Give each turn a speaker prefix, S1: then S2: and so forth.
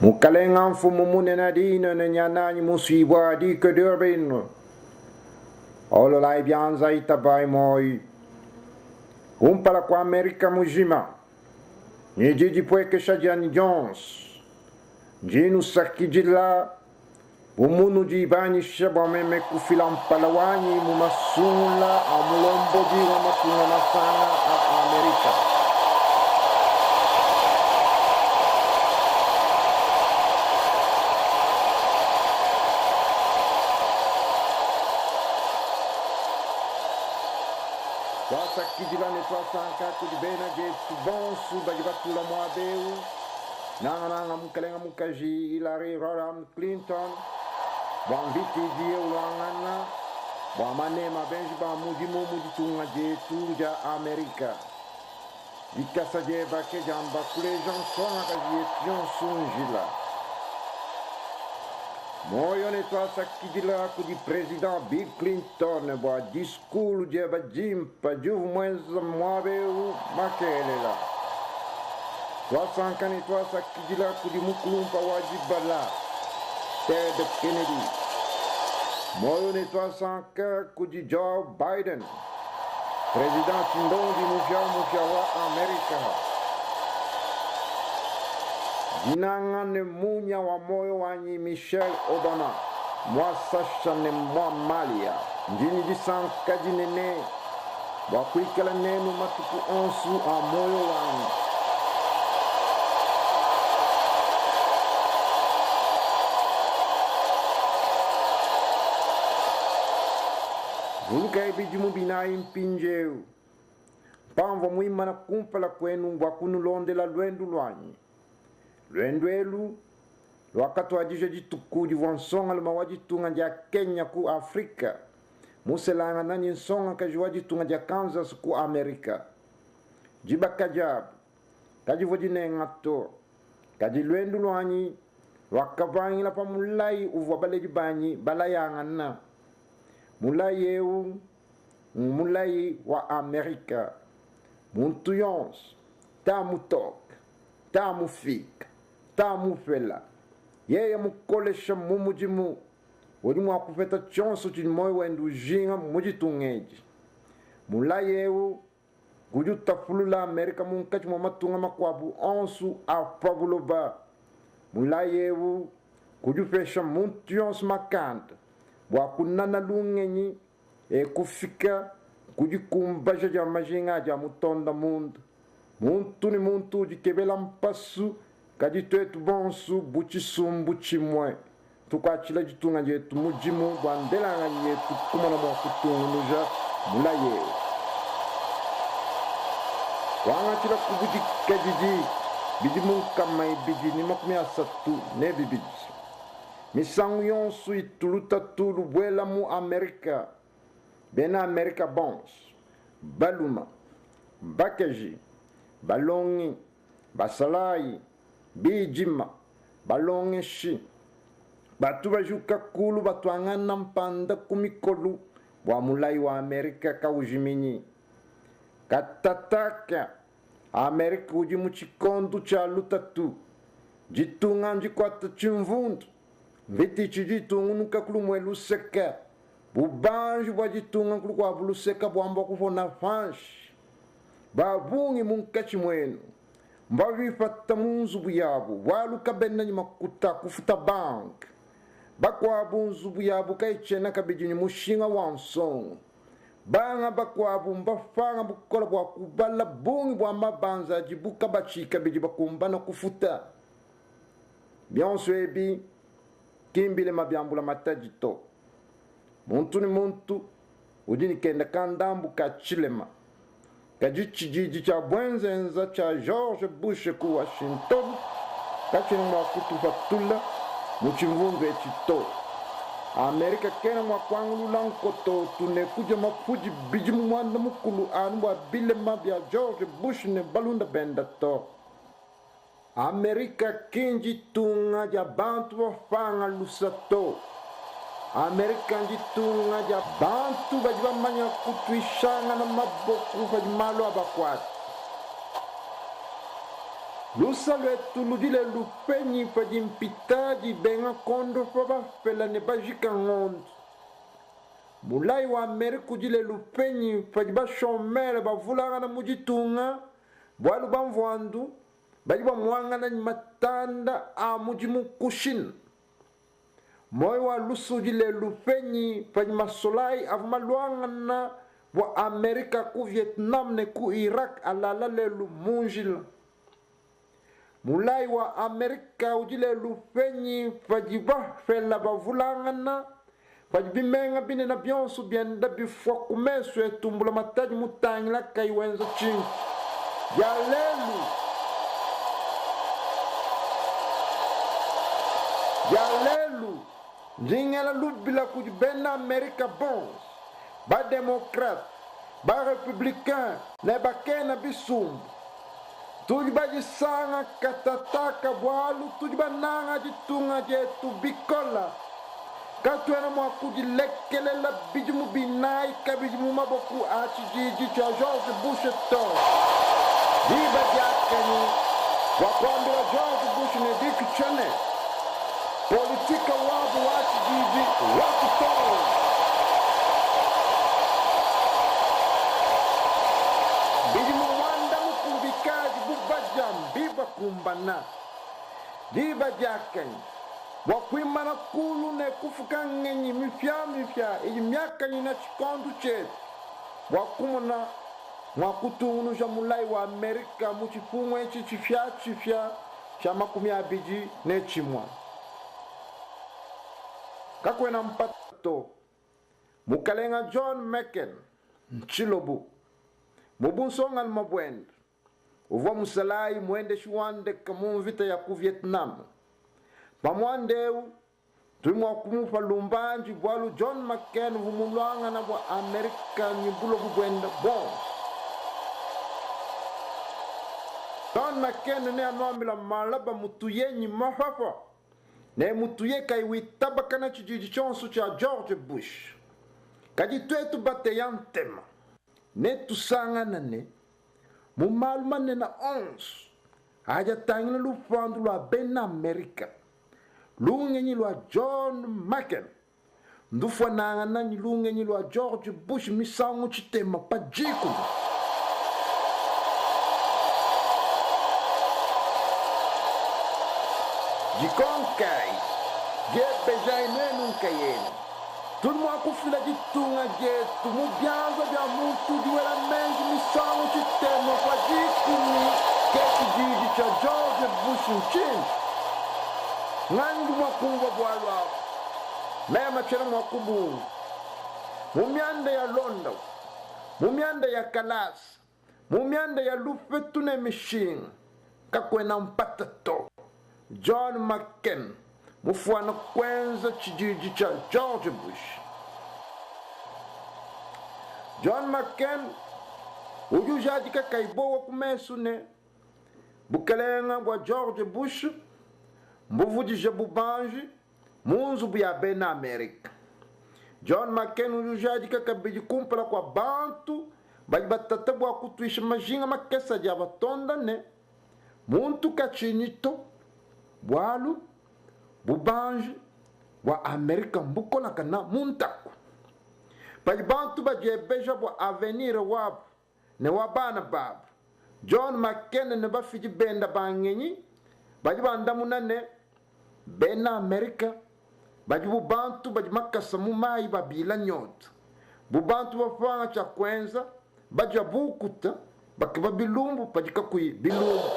S1: Mukalenga mfumu munena dina na nyanani musibwa di ke durbin. Olo lai bianza itabai moi. Kumpala kwa Amerika mujima. Nijiji pweke Shadiani Jones. Jinu sakijila. Umunu jibani shaba meme kufila mpalawanyi mumasula amulombo jiwa makuna masana a Amerika. Twasa kijilane twasa ankaku di bena je tubonsu bajibatula mwabeu. Nanga mukalenga mukaji Hillary Rodham Clinton. Bwambiti die ulangana. Bwamanema benji ba mujimu mujitunga je tuja Amerika. Dikasa je bake jamba kule jansona kaji etion sunjila. Moyo ne twasa kijila kudi president Bill Clinton bwa diskulu je ba jimpa juvu mwenza mwabeu makelela. Twasa ankani twasa kijila kudi mukulumpa wajibala. Ted Kennedy. Moyo ne twasa anka kudi Joe Biden. President Chindondi mufia wa Amerika. Jinangane munya wa moyo wanyi Michelle Obama. Mwasasha ne mwa Malia. Njini jisanka jinene. Wakuikala nenu matuku onsu a moyo wanyi. Vuluka ibijimu bina impinjeu. Pamvo muimana kumpala kwenu wakunu londe la lwendu lwanyi. Lwendu elu, wakatu wajisha jituku jivansonga luma wajitunga ja Kenya ku Afrika. Muselanga nani nsonga kaji wajitunga ja Kansas ku Amerika. Jiba kajabu, kaji vajine ngato. Kaji lwendu lwanyi, wakavangi la pa mulai uvwabale jibanyi balayanga na. Mulai eu, mulai wa Amerika. Muntu yons, tamu tok, tamu fik, tamu fela. Yeye mukolesha mumujimu. Wadimu wakufeta chonso chimoy wendu jinga mujitungeji. Mulai eu, kujuta fulula Amerika munkachi mamatunga makwabu onsu apabuloba. Mulai eu, kujufesha muntu yons makanda. Wakunana lungenyi kufika kujikumbaja ja majinga ja mutonda mundu. Muntu ni muntu jikebela mpasu kajitwetu bonsu buchisumbu chimwe. Tukachila jitunga jetu mujimu wandelanga yetu kumana mwa kutungu nuja mula yeo. Wanga chila kubujika jiji bijimu kamai biji ni makumi asatu ne bibiji. Misangu yonsu ituluta tulu bwela mu Amerika. Bena Amerika bons. Baluma. Bakaji. Balongi. Basalai. Bijima. Balongi shi. Batu bajuka kulu batu angana mpanda kumikolu. Wa mulai wa Amerika kaujimini. Katataka. Amerika ujimu chikondu cha lutatu. Jitunga njikwata chimvundu. Viti chijitungu nuka kulumwelu seka. Bubanju wajitunga kulukwa bulu seka buamba kufona fanshi. Babungi munkachi mwenu. Mbavifata munzu buyabu. Walu kabena nyimakuta kufuta bank. Bakwa bunzu buyabu kaichena kabijini mushinga wansongu. Banga bakwabu mbafanga bukola bwakubala bungi bwamba banza jibuka bachika biji bakumbana kufuta. Bionso ebi. Kimbile mabiambula matajito. Muntu ni muntu. Ujini kenda kandambu kachilema. Kajichijiji cha bwenzenza cha George Bush ku Washington. Kachini mwakutu fatula. Muchimvungu echito. Amerika kena mwakwangu lankoto. Tunekuja mafuji bijimu mwanda mukulu. Anwa bile mabia George Bush ne balunda benda to. Amerika kinji tunga ja bantu wafanga lusato. Amerika kinji tunga ja bantu bajibamanya kutuishanga na maboku bajimalo abakwati. lusa lwetu ludile lupenyi paji mpitaji benga kondo faba fela ne bajika ngondo. Mulai wa Amerika udile lupenyi paji ba shomele ba vulanga na mujitunga bwalu ba mvandu baji ba mwanga na matanda a mujimu kushin. Moyo wa lusu udile lupenyi paji masolai avmaluanga na wa Amerika ku Vietnam ne ku Iraq alala le lu munjila. Mulai wa Amerika udile lupenyi pajiba fela bavulangana pajibimenga bine na bionsu bienda bifwa kumesu etumbula mataji mutangila kaiwenzo chini Yalelu Ndingela lubila kujibena Amerika bons ba demokrat ba republicain ne ba kena bisumbu tuji ba jisanga katataka bwalu tuji ba nanga jitunga jetu bikola katwena mwa kujilekele la bijimu binai kabijimu maboku achi jiji cha George Bush to diba jakeni wakwambi wa George Bush ne diki chane politika wabu achi jiji watu to biba kumbana diba jakeni wakwimana kulu ne kufuka ngenyi mifya iyi myaka nyina chikondu chetu wakumuna mwakutunu ja mulai wa Amerika muchifumwe chifya cha makumi abiji ne chimwa kakwena mpato mukalenga John McCain nchilobu mubunsonga mabwende uva musalai mwende shwande kamu vita ya ku Vietnam pamwandeu tuimwa kumufa lumbanji bwalu John McCain vumulwanga na bwa Amerika nyibulo bubwenda bon John McCain ne anomila malaba mutuyenyi mafafa ne mutuye kai witaba kana chijiji chonsu cha George Bush kaji twetu bate yantema ne tusanga nane mumaluma nena 11 aja tangina lufandu lwa bena Amerika lungenyi lwa John McCain ndufwa nanga nani lungenyi lwa George Bush misangu chitema pajiku jikonkai jebeja inenu nkayeni tulmwa kufila jitunga jetu mubyanza bya muntu diwela menji misangu chitema pajikuni keki jiji cha George Bush nchini ngandu mwakumva bwalwa mema chera mwakubu mumyanda ya London mumyanda ya Kalasi mumyanda ya Lufetu ne Mishinga kakwena mpatato John McCain mufuana kwenza chijiji cha George Bush. John McCain ujujajika kaibowa kumesune bukalenga wa George Bush mbuvujije bubanji munzu buya bena Amerika. John McCain ujujajika kabiji kumpala kwa bantu bajibatata bwa kutuisha majinga makesa jabatonda ne muntu kachinito bwalu bubanji wa Amerika mbukola kana muntaku bajibantu bajebeja bwa avenir wabu ne wabana babu John McCain ne bafiji benda bangenyi bajibanda munane bena Amerika bajibubantu bajimakasa mumayi babila nyota bubantu bafanga cha kwenza bajabukuta bakiba bilumbu bajika kui bilumbu